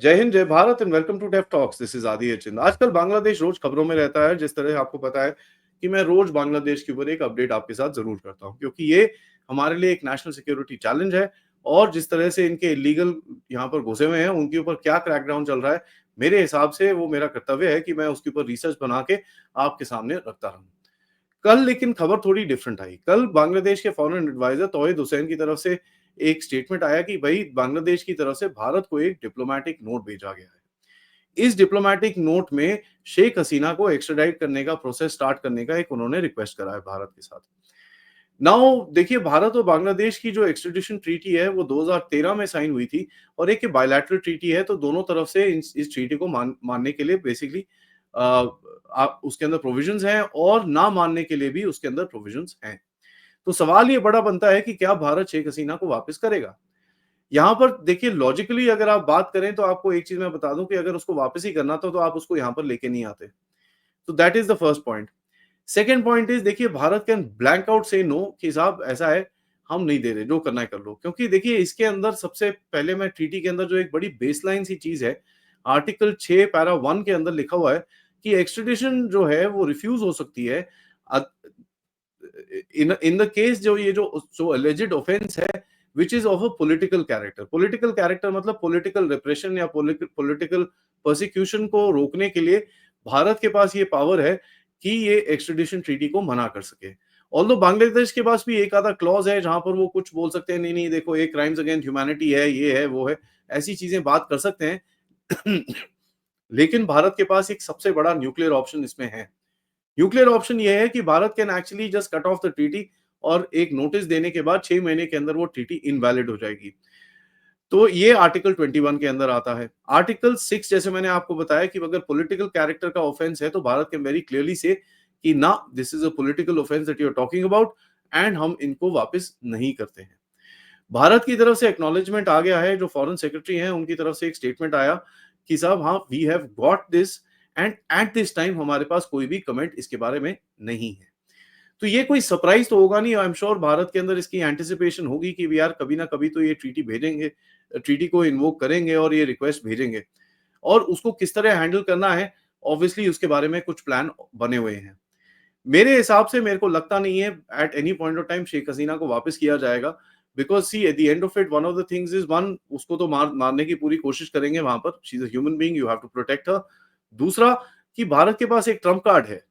जय हिंद, जय Bharat and welcome to deaf talks. This is आदि चिंद। आजकल बांग्लादेश रोज खबरों में रहता है। जिस तरह आपको पता है कि मैं रोज बांग्लादेश के ऊपर एक अपडेट आपके साथ जरूर करता हूं, क्योंकि ये हमारे लिए एक नेशनल सिक्योरिटी चैलेंज है। और जिस तरह से इनके इलीगल यहाँ पर घुसे हुए हैं, उनके ऊपर क्या क्रैकडाउन चल रहा है, मेरे हिसाब से वो मेरा कर्तव्य है कि मैं उसके ऊपर रिसर्च बना के आपके सामने रखता रहूं। कल लेकिन खबर थोड़ी डिफरेंट आई। कल बांग्लादेश के फॉरेन एडवाइजर तौहीद हुसैन की तरफ से एक स्टेटमेंट आया कि भाई बांग्लादेश की तरफ से भारत को एक डिप्लोमेटिक नोट भेजा गया है। इस डिप्लोमेटिक नोट में शेख हसीना को एक्स्ट्राडाइट करने का प्रोसेस स्टार्ट करने का एक उन्होंने रिक्वेस्ट करा है भारत के साथ। नाउ देखिए, भारत और बांग्लादेश की जो एक्स्ट्रेडिशन ट्रीटी है वो 2013 में साइन हुई थी और एक बायलैटरल ट्रीटी है, तो दोनों तरफ से इस ट्रीटी को मानने के लिए बेसिकली उसके अंदर प्रोविजंस हैं और ना मानने के लिए भी उसके अंदर प्रोविजंस हैं। तो सवाल ये बड़ा बनता है कि क्या भारत शेख हसीना को वापस करेगा? यहाँ पर देखिए, लॉजिकली अगर आप बात करें तो आपको एक चीज मैं बता दूं कि अगर उसको वापस ही करना था तो आप उसको यहाँ पर लेके नहीं आते। तो that is the first point. Second point is, देखिए, भारत कैन ब्लैंक आउट से नो कि साहब ऐसा है, हम नहीं दे रहे, जो करना है कर लो। क्योंकि देखिए, इसके अंदर सबसे पहले मैं ट्रीटी के अंदर जो एक बड़ी बेसलाइन सी चीज है, आर्टिकल 6 पैरा 1 के अंदर लिखा हुआ है कि एक्स्ट्रेडिशन जो है वो रिफ्यूज हो सकती है इन इन द केस जो ये जो एलिजिड ऑफेंस है which is of a political character. Political character मतलब पॉलिटिकल रिप्रेशन या पॉलिटिकल प्रोसिक्यूशन को रोकने के लिए भारत के पास ये पावर है कि ये एक्स्ट्रेडिशन ट्रीटी को मना कर सके। ऑल्दो बांग्लादेश के पास भी एक आधा क्लॉज है जहां पर वो कुछ बोल सकते हैं, नहीं नहीं देखो, ये क्राइम्स अगेंस्ट ह्यूमैनिटी है, ये है वो है, ऐसी चीजें बात कर सकते हैं। लेकिन भारत के पास एक सबसे बड़ा न्यूक्लियर ऑप्शन इसमें है। न्यूक्लियर ऑप्शन ये है कि Bharat can actually just cut off the treaty और एक नोटिस देने के बाद 6 महीने के अंदर वो ट्रीटी इनवैलिड हो जाएगी। तो ये आर्टिकल 21 के अंदर आता है। आर्टिकल 6, जैसे मैंने आपको बताया कि अगर पॉलिटिकल कैरेक्टर का ऑफेंस है तो भारत कैन वेरी क्लियरली से कि ना, this is a political offence that you are talking about and हम इनको वापस नहीं करते हैं। भारत की तरफ से एक्नॉलेजमेंट आ गया है। जो फॉरेन सेक्रेटरी हैं उनकी तरफ से एक स्टेटमेंट आया कि साहब हाँ, we have got this and at this time हमारे पास कोई भी कमेंट इसके बारे में नहीं है। तो ये कोई सरप्राइज तो होगा नहीं। आई एम श्योर भारत के अंदर इसकी एंटिसिपेशन होगी कि यार कभी ना कभी तो ये ट्रीटी भेजेंगे, ट्रीटी को इन्वोक करेंगे और ये रिक्वेस्ट भेजेंगे, और उसको किस तरह हैंडल करना है, ऑब्वियसली उसके बारे में कुछ प्लान बने हुए हैं। मेरे हिसाब से मेरे को लगता नहीं है at any point of time Sheikh Hasina को वापस किया जाएगा। Because see, at the end of it, one of the things is, one, उसको तो मारने की पूरी कोशिश करेंगे वहां पर। She is a human being, you have to protect her. दूसरा, कि भारत के पास एक ट्रम्प कार्ड है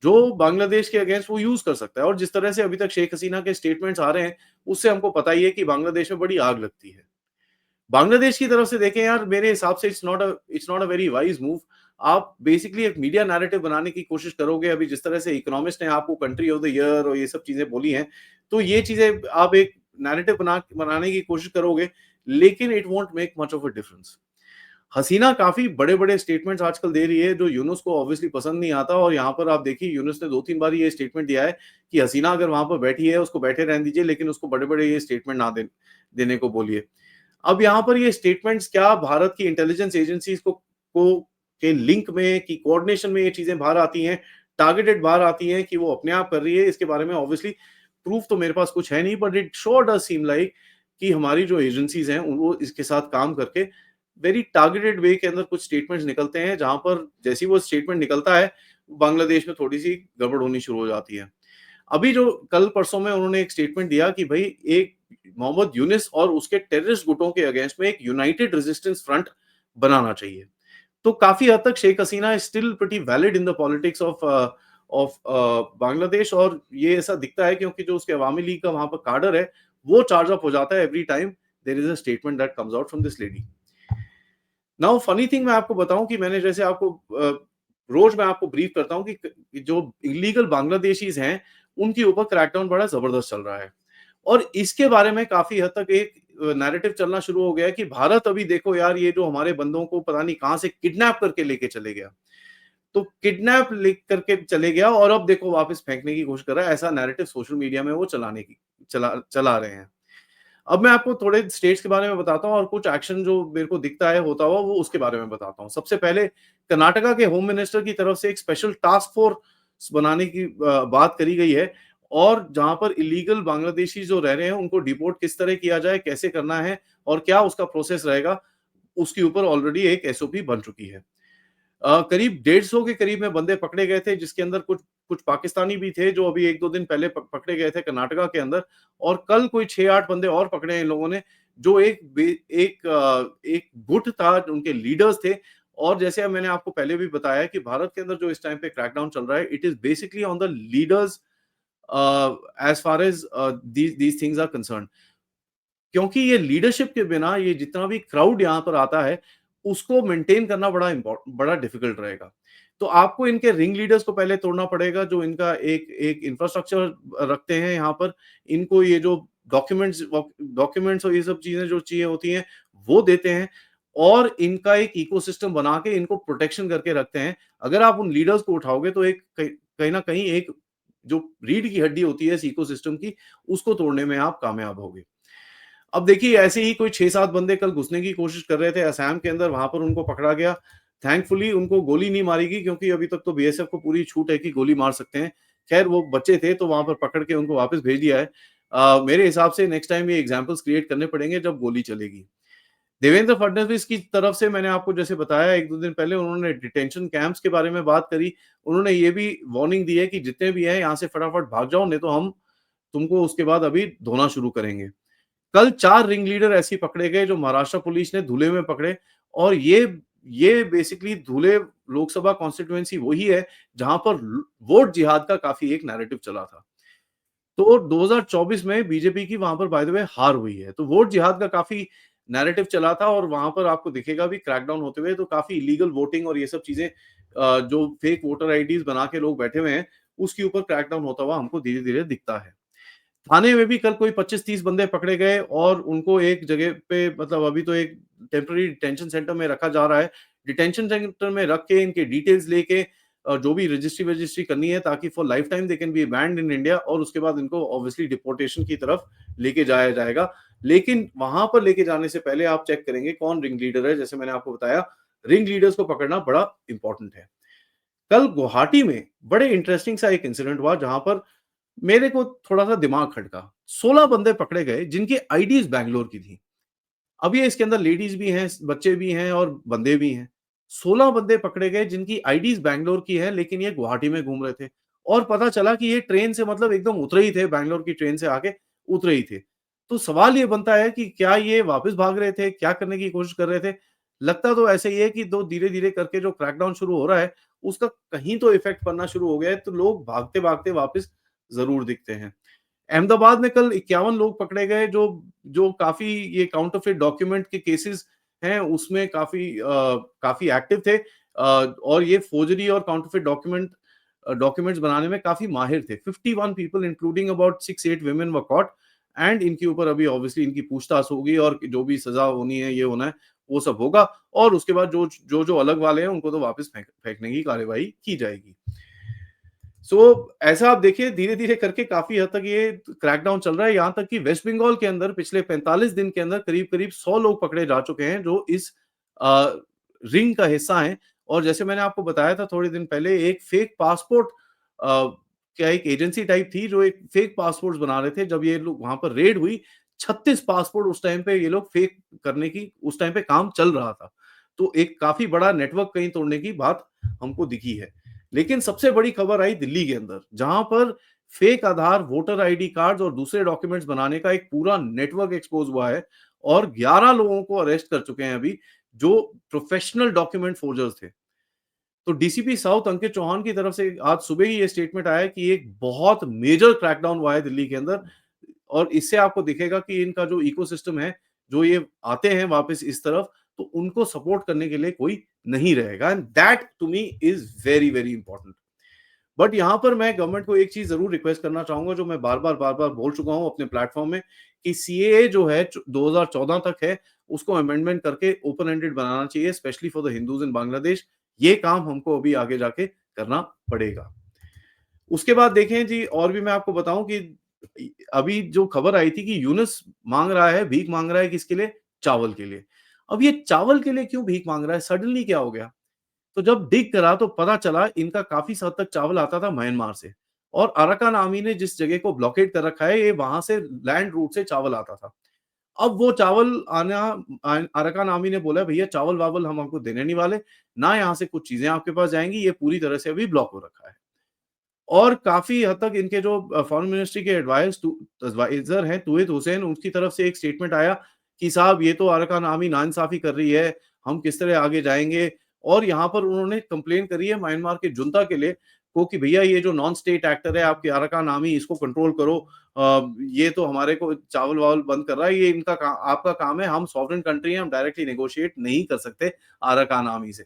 जो बांग्लादेश के अगेंस्ट वो यूज कर सकता है। और जिस तरह से अभी तक शेख हसीना के स्टेटमेंट्स आ रहे हैं, उससे हमको पता ही है कि बांग्लादेश में बड़ी आग लगती है। बांग्लादेश की तरफ से देखें यार, मेरे हिसाब से it's not a very wise move. आप बेसिकली एक मीडिया नैरेटिव बनाने की कोशिश करोगे। अभी जिस तरह से इकोनॉमिस्ट ने आपको कंट्री ऑफ द ईयर और ये सब चीजें बोली हैं, तो ये चीजें आप एक नैरेटिव बनाने की कोशिश करोगे, लेकिन it won't make much of a difference. Hasina काफी बड़े-बड़े स्टेटमेंट्स आजकल दे रही है, जो यूनुस को ऑब्वियसली पसंद नहीं आता। और यहाँ पर आप देखिए, यूनुस ने 2-3 बार ये स्टेटमेंट दिया है कि हसीना अगर वहां पर बैठी है, उसको बैठे रहने दीजिए, लेकिन उसको बड़े-बड़े ये स्टेटमेंट ना देने को बोलिए। अब यहाँ पर ये स्टेटमेंट्स क्या भारत की इंटेलिजेंस एजेंसीज को के लिंक में, की कोऑर्डिनेशन में ये चीजें बाहर आती हैं, टारगेटेड बाहर आती हैं कि वो अपने आप कर रही है, इसके बारे में ऑब्वियसली प्रूफ तो मेरे पास कुछ है नहीं, but it sure does seem like कि हमारी जो एजेंसीज हैं वो इसके साथ काम करके वेरी टारगेटेड वे के अंदर कुछ स्टेटमेंट्स निकलते हैं, जहां पर जैसी वो स्टेटमेंट निकलता है, बांग्लादेश में थोड़ी सी गड़बड़ होनी शुरू हो जाती है। अभी जो कल परसों में उन्होंने एक स्टेटमेंट दिया कि भाई एक मोहम्मद यूनिस और उसके टेररिस्ट गुटों के अगेंस्ट में एक यूनाइटेड रेजिस्टेंस फ्रंट बनाना चाहिए। तो काफी हद तक Sheikh Hasina is still pretty valid in the politics of Bangladesh. और ये ऐसा दिखता है क्योंकि जो उसके अवामी लीग का वहां पर कार्डर है, वो चार्ज अप हो जाता है every time there is a statement that comes out from this lady. Now funny thing मैं आपको बताऊं कि मैंने जैसे आपको रोज मैं आपको ब्रीफ करता हूं कि जो इलीगल बांग्लादेशीज हैं उनके ऊपर क्रैकडाउन बड़ा जबरदस्त चल रहा है। और इसके बारे में काफी हद तक एक नैरेटिव चलना शुरू हो गया है कि भारत अभी देखो यार, ये जो हमारे बंदों को पता नहीं कहां से किडनैप करके लेके चले गया, तो किडनैप ले करके चले गया और अब देखो वापस फेंकने की कोशिश कर रहा है। ऐसा नैरेटिव सोशल मीडिया में वो चला रहे हैं। अब मैं आपको थोड़े स्टेट्स के बारे में बताता हूँ और कुछ एक्शन जो मेरे को दिखता है होता हुआ, वो उसके बारे में बताता हूँ। सबसे पहले, कर्नाटका के होम मिनिस्टर की तरफ से एक स्पेशल टास्क फोर्स बनाने की बात करी गई है। और जहां पर इलीगल बांग्लादेशी जो रह रहे हैं उनको डिपोर्ट किस तरह किया जाए, कैसे करना है और क्या उसका प्रोसेस रहेगा, उसके ऊपर ऑलरेडी एक एसओपी बन चुकी है। करीब 150 के करीब में बंदे पकड़े गए थे, जिसके अंदर कुछ कुछ पाकिस्तानी भी थे जो अभी 1-2 दिन पहले पकड़े गए थे कर्नाटका के अंदर, और कल कोई 6-8 बंदे और पकड़े हैं इन लोगों ने, जो एक गुट था, उनके लीडर्स थे। और जैसे अब मैंने आपको पहले भी बताया कि भारत के अंदर जो इस टाइम पे क्रैकडाउन चल रहा है, it is basically on the leaders as far as these things are concerned. क्योंकि ये लीडरशिप के बिना ये जितना भी क्राउड यहाँ पर आता है, उसको मेंटेन करना बड़ा डिफिकल्ट रहेगा। तो आपको इनके रिंग लीडर्स को पहले तोड़ना पड़ेगा, जो इनका एक एक इंफ्रास्ट्रक्चर रखते हैं यहाँ पर। इनको ये जो डॉक्यूमेंट्स और ये सब चीज़ें जो चाहिए होती हैं, वो देते हैं, और इनका एक इकोसिस्टम बना के इनको प्रोटेक्शन करके रखते हैं। अगर आप उन लीडर्स को उठाओगे तो एक कहीं न कहीं एक जो रीढ़ की हड्डी होती है इस इकोसिस्टम की, उसको तोड़ने में आप कामयाब होगे। अब देखिए, ऐसे ही कोई 6-7 बंदे कल घुसने की कोशिश कर रहे थे असम के अंदर, वहाँ पर उनको पकड़ा गया। थैंकफुली उनको गोली नहीं मारी गई, क्योंकि अभी तक तो बीएसएफ को पूरी छूट है कि गोली मार सकते हैं। खैर, वो बच्चे थे तो वहाँ पर पकड़ के उनको वापस भेज दिया है। मेरे हिसाब से नेक्स्ट टाइम ये एग्ज़ाम्पल्स क्रिएट करने पड़ेंगे जब गोली चलेगी। देवेंद्र फडणवीस की तरफ से मैंने आपको जैसे बताया 1-2 दिन पहले, उन्होंने डिटेंशन कैंप्स के बारे में बात करी। उन्होंने ये भी वार्निंग दी है कि जितने भी हैं यहाँ से फटाफट भाग जाओ, नहीं तो हम तुमको उसके बाद अभी धोना शुरू करेंगे। कल 4 रिंग लीडर ऐसे ही पकड़े गए जो महाराष्ट्र पुलिस ने धुले में पकड़े, और ये बेसिकली धुले लोकसभा कॉन्स्टिट्यूएंसी वही है जहां पर वोट जिहाद का काफी एक नैरेटिव चला था। तो 2024 में बीजेपी की वहां पर बाय द वे हार हुई है, तो वोट जिहाद का काफी नैरेटिव चला था, और वहां पर आपको दिखेगा भी क्रैकडाउन होते हुए, तो काफी इलीगल वोटिंग और ये सब चीजें, जो फेक वोटर आईडीज बना के लोग बैठे हुए हैं, उसके ऊपर क्रैकडाउन होता हुआ हमको धीरे धीरे दिखता है। थाने में भी कल कोई 25-30 बंदे पकड़े गए, और उनको एक जगह पे, मतलब अभी तो एक टेम्पररी डिटेंशन सेंटर में रखा जा रहा है। डिटेंशन सेंटर में रख के इनके डिटेल्स लेके जो भी रजिस्ट्री करनी है, ताकि for life time they can be band in India, और उसके बाद इनको ऑब्वियसली डिपोर्टेशन की तरफ लेके जाया जाएगा। लेकिन वहां पर लेके जाने से पहले आप चेक करेंगे कौन रिंग लीडर है। जैसे मैंने आपको बताया, रिंग लीडर्स को पकड़ना बड़ा इंपॉर्टेंट है। कल गुवाहाटी में बड़े इंटरेस्टिंग सा एक इंसिडेंट हुआ, जहां पर मेरे को थोड़ा-सा दिमाग खटका। 16 बंदे पकड़े गए जिनकी आईडीज़ बैंगलोर की थी। अब ये इसके अंदर लेडीज़ भी हैं, बच्चे भी हैं और बंदे भी हैं। 16 बंदे पकड़े गए जिनकी आईडीज़ बैंगलोर की है, लेकिन ये गुवाहाटी में घूम रहे थे, और पता चला कि ये ट्रेन से, मतलब एकदम उतरे ही थे, बैंगलोर की ट्रेन से आके उतरे ही थे। तो सवाल ये बनता है कि क्या ये वापस भाग रहे थे? क्या करने की कोशिश कर रहे थे? लगता तो ऐसे ही है कि दो धीरे-धीरे करके जो क्रैकडाउन शुरू हो रहा है, उसका कहीं तो इफ़ेक्ट पड़ना शुरू हो गया है, तो लोग भागते-भागते वापस ज़रूर दिखते हैं। अहमदाबाद में कल 51 लोग पकड़े गए, जो जो काफ़ी ये काउंटरफेट डॉक्यूमेंट के केसेस हैं, उसमें काफ़ी एक्टिव थे, और ये फ़ोर्जरी और काउंटरफेट डॉक्यूमेंट्स बनाने में काफ़ी माहिर थे। 51 people including about 6-8 women were caught, and इनके ऊपर अभी ऑब्वियसली इनकी पूछताछ होगी, और जो भी सज़ा होनी है, ये होना है, वो सब होगा, और उसके बाद जो अलग वाले हैं, उनको तो वापस फेंकने की कार्यवाही की जाएगी। ऐसा आप देखिए, धीरे-धीरे करके काफ़ी हद तक ये क्रैकडाउन चल रहा है, यहाँ तक कि वेस्ट बंगाल के अंदर पिछले 45 दिन के अंदर करीब-करीब 100 लोग पकड़े जा चुके हैं, जो इस अ, रिंग का हिस्सा हैं। और जैसे मैंने आपको बताया था थोड़े दिन पहले, एक फेक पासपोर्ट क्या एक एजेंसी टाइप थी, जो एक फेक पासपोर्ट्स बना रहे थे। जब ये लोग वहाँ पर रेड हुई, 36 पासपोर्ट उस टाइम पे ये लोग फेक करने की उस टाइम पे काम चल रहा था। तो एक काफ़ी बड़ा नेटवर्क कहीं तोड़ने की बात हमको दिखी है। लेकिन सबसे बड़ी खबर आई दिल्ली के अंदर, जहां पर फेक आधार, वोटर आईडी कार्ड्स और दूसरे डॉक्यूमेंट्स बनाने का एक पूरा नेटवर्क एक्सपोज हुआ है, और 11 लोगों को अरेस्ट कर चुके हैं अभी, जो प्रोफेशनल डॉक्यूमेंट फोर्जर्स थे। तो डीसीपी साउथ अंकित चौहान की तरफ से आज सुबह ही ये स्टेटमेंट आया कि एक बहुत मेजर क्रैकडाउन हुआ है दिल्ली के अंदर, और इससे आपको दिखेगा कि इनका जो इकोसिस्टम है, जो ये आते हैं वापस इस तरफ, तो उनको सपोर्ट करने के लिए कोई नहीं रहेगा, and that to me is very very important. But यहाँ पर मैं गवर्नमेंट को एक चीज जरूर रिक्वेस्ट करना चाहूंगा, जो मैं बार बार बोल चुका हूं अपने प्लेटफॉर्म में, कि सीएए जो है 2014 तक है, उसको अमेंडमेंट करके ओपन एंडेड बनाना चाहिए, स्पेशली फॉर द हिंदूज इन बांग्लादेश। ये काम हमको अभी आगे जाके करना पड़ेगा। उसके बाद देखें जी, और भी मैं आपको बताऊं कि अभी जो खबर आई थी कि यूनुस मांग रहा है, भीख मांग रहा है, किसके लिए? चावल के लिए। अब ये चावल के लिए क्यों भीख मांग रहा है? सडनली क्या हो गया? तो जब डिग करा तो पता चला इनका काफ़ी हद तक चावल आता था म्यांमार से, और अराकान आर्मी ने जिस जगह को ब्लॉकेड कर रखा है, ये वहाँ से लैंड रूट से चावल आता था। अब वो चावल आना अराकान आर्मी ने बोला भैया चावल-वावल हम आपको देने नहीं वाले, ना यहाँ से कुछ चीज़ें आपके पास जाएँगी, ये पूरी तरह से अभी ब्लॉक हो रखा है। और काफ़ी हद तक इनके जो फॉरेन मिनिस्ट्री के एडवाइज़र हैं तुहिद हुसैन, उनकी तरफ से एक स्टेटमेंट आया कि साहब ये तो अराकान आर्मी नाइंसाफ़ी कर रही है, हम किस तरह आगे जाएँगे? और यहाँ पर उन्होंने कंप्लेन करी है म्यांमार के जुंता के लिए को कि भैया ये जो नॉन स्टेट एक्टर है आपकी अराकान आर्मी इसको कंट्रोल करो। ये तो हमारे को चावल-वावल बंद कर रहा है, ये इनका का आपका काम है, हम सॉवरेन कंट्री हैं, हम डायरेक्टली नेगोशिएट नहीं कर सकते अराकान आर्मी से।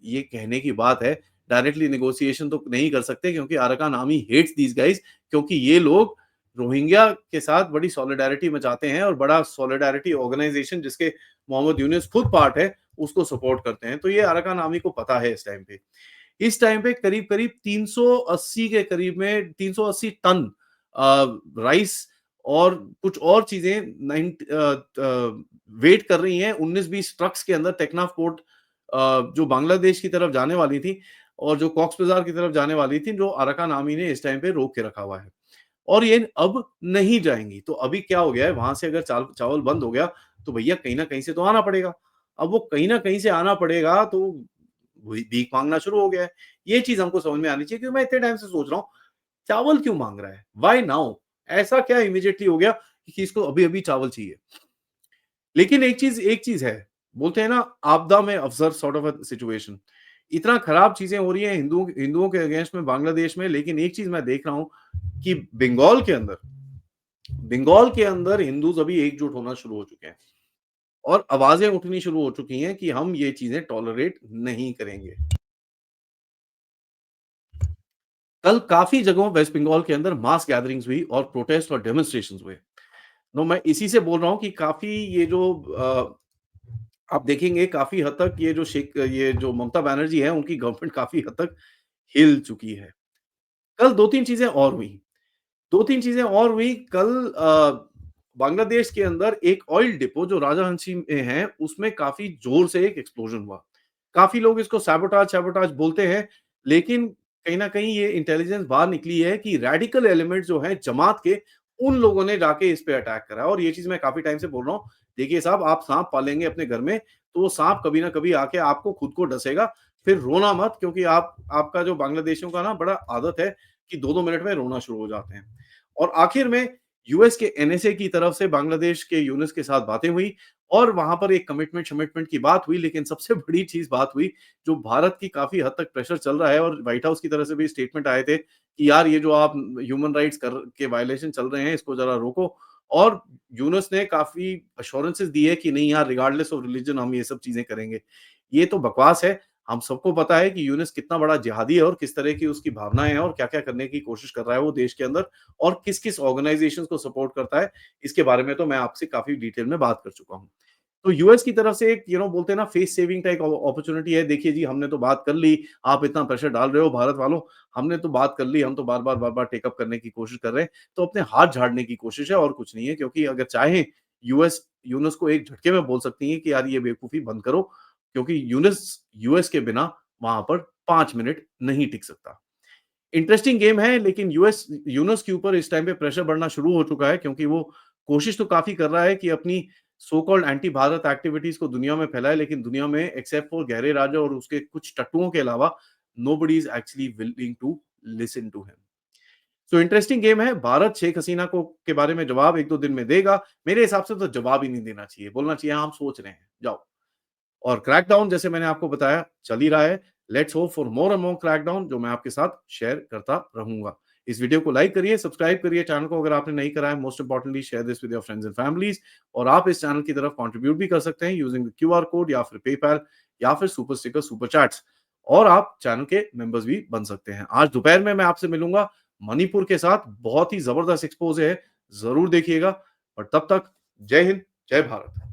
ये कहने की बात है, डायरेक्टली नेगोशिएशन तो नहीं कर सकते क्योंकि Arakan army hates these guys क्योंकि ये लोग रोहिंग्या के साथ बड़ी सॉलिडैरिटी में जाते हैं और बड़ा सॉलिडैरिटी ऑर्गेनाइज़ेशन जिसके मोहम्मद यूनुस खुद पार्ट है, उसको सपोर्ट करते हैं। तो ये अराकान आर्मी को पता है इस टाइम पे। इस टाइम पे करीब-करीब 380 के करीब में 380 टन राइस और कुछ और चीज़ें वेट कर रही हैं 19-20 ट्रक्स के अंदर टेक्नाफ पोर्ट जो बांग्लादेश की तरफ जाने वाली थी और जो कॉक्स बाज़ार की तरफ जाने वाली थी, जो अराकान आर्मी ने इस टाइम पे रोक के रखा हुआ है। और ये अब नहीं जाएँगी। तो अभी क्या हो गया है, वहाँ से अगर चावल बंद हो गया, तो भैया कहीं न कहीं से तो आना पड़ेगा। अब वो कहीं न कहीं से आना पड़ेगा, तो वही भीख माँगना शुरू हो गया है। ये चीज़ हमको समझ में आनी चाहिए क्योंकि मैं इतने टाइम से सोच रहा हूँ, चावल क्यों माँग रहा है? Why now? ऐसा क्या इमीडिएटली हो गया कि इसको अभी-अभी चावल चाहिए? लेकिन एक चीज़ है, बोलते हैं ना आपदा में Afzal sort of a situation. इतना खराब चीज़ें हो रही हैं हिंदुओं के अगेंस्ट में बांग्लादेश में, लेकिन एक चीज़ मैं देख रहा हूँ कि बंगाल के अंदर हिंदूज़ अभी एकजुट होना शुरू हो चुके हैं और आवाज़ें उठनी शुरू हो चुकी हैं कि हम ये चीज़ें टॉलरेट नहीं करेंगे। कल काफ़ी जगहों वेस्ट बंगाल के अंदर मास गैदरिंग्स हुई और प्रोटेस्ट और डेमोन्स्ट्रेशंस हुए। नो मैं इसी से बोल रहा हूँ कि काफ़ी ये जो आप देखेंगे काफ़ी हद तक ये जो ममता बनर्जी है, उनकी गवर्नमेंट काफ़ी हद तक हिल चुकी है। कल 2-3 चीज़ें और हुई। 2-3 चीज़ें और हुई कल बांग्लादेश के अंदर एक ऑयल डिपो जो राजाहंसी में है, उसमें काफ़ी ज़ोर से एक एक्सप्लोजन हुआ। काफ़ी लोग इसको सैबोटाज बोलते हैं, लेकिन कहीं न कहीं ये इंटेलिजेंस बाहर निकली है कि रैडिकल एलिमेंट्स जो हैं जमात के, उन लोगों ने जाके इस पे अटैक करा और ये चीज़ मैं काफ़ी टाइम से बोल रहा हूँ। देखिए साहब, आप साँप पालेंगे अपने घर में, तो वो साँप कभी न कभी आके आपको खुद को डसेगा। फिर रोना मत क्योंकि आपका जो बांग्लादेशियों का ना बड़ा आदत है कि 2-2 मिनट में रोना शुरू हो जाते हैं। और आखिर में यूएस के एनएसए की तरफ से बांग्लादेश के यूनुस के साथ बातें हुई और वहाँ पर एक कमिटमेंट की बात हुई, लेकिन सबसे बड़ी चीज़ बात हुई, जो भारत की काफ़ी हद तक प्रेशर चल रहा है और व्हाइट हाउस की तरफ से भी स्टेटमेंट आए थे कि यार ये जो आप ह्यूमन राइट्स कर के वायलेशन चल रहे हैं, इसको ज़रा रोको। और यूनुस ने काफ़ी एश्योरेंसेस दी है कि नहीं यार रिगार्डलेस ऑफ रिलिजन हम ये सब चीज़ें करेंगे। ये तो बकवास है। हम सबको पता है कि यूनुस कितना बड़ा जिहादी है और किस तरह की उसकी भावनाएँ हैं और क्या-क्या करने की कोशिश कर रहा है वो देश के अंदर और किस-किस ऑर्गनाइज़ेशंस को सपोर्ट करता है, इसके बारे में तो मैं आपसे काफ़ी डिटेल में बात कर चुका हूँ। तो यूएस की तरफ से एक बोलते हैं ना फेस सेविंग टाइप अपॉर्च्युनिटी है, देखिए जी हमने तो बात कर ली, आप इतना प्रेशर डाल रहे हो भारत वालों, हमने तो बात कर ली, हम तो बार-बार टेक अप करने की कोशिश कर रहे हैं, तो अपने हाथ झाड़ने की कोशिश है और कुछ नहीं है क्योंकि अगर चाहें यूएस यूनुस को एक झटके में बोल सकती है कि यार ये बेवकूफ़ी बंद करो, क्योंकि यूनुस यूएस के बिना वहाँ पर 5 मिनट नहीं टिक सकता। इंटरेस्टिंग गेम है लेकिन यूनुस के ऊपर इस टाइम पे प्रेशर बढ़ना शुरू हो चुका है क्योंकि वो कोशिश तो काफ़ी कर रहा है कि अपनी so called anti Bharat activities को दुनिया में फैलाए, लेकिन दुनिया में एक्सेप्ट फॉर गहरे राजा और उसके कुछ टट्टुओं के अलावा nobody is actually willing to listen to him. So interesting game है। भारत शेख हसीना को के बारे में जवाब 1-2 दिन में देगा। मेरे हिसाब से तो जवाब ही नहीं देना चाहिए। बोलना चाहिए हाँ, हम सोच रहे हैं, जाओ। और क्रैकडाउन जैसे मैंने आपको बताया चल ही रहा है। Let's hope for more and more crackdown जो मैं आपके साथ शेयर करता रहूँगा। इस वीडियो को लाइक करिए, सब्सक्राइब करिए चैनल को अगर आपने नहीं करा है। Most importantly share this with your friends and families और आप इस चैनल की तरफ कंट्रीब्यूट भी कर सकते हैं यूजिंग द क्यूआर कोड या फिर पेपैल या फिर सुपर स्टिकर, सुपर चैट्स और आप चैनल के मेंबर्स भी बन सकते हैं। आज दोपहर में मैं आपसे मिलूँगा मणिपुर के साथ, बहुत ही ज़बरदस्त एक्सपोज़ है, ज़रूर देखिएगा और तब तक जय हिंद, जय भारत।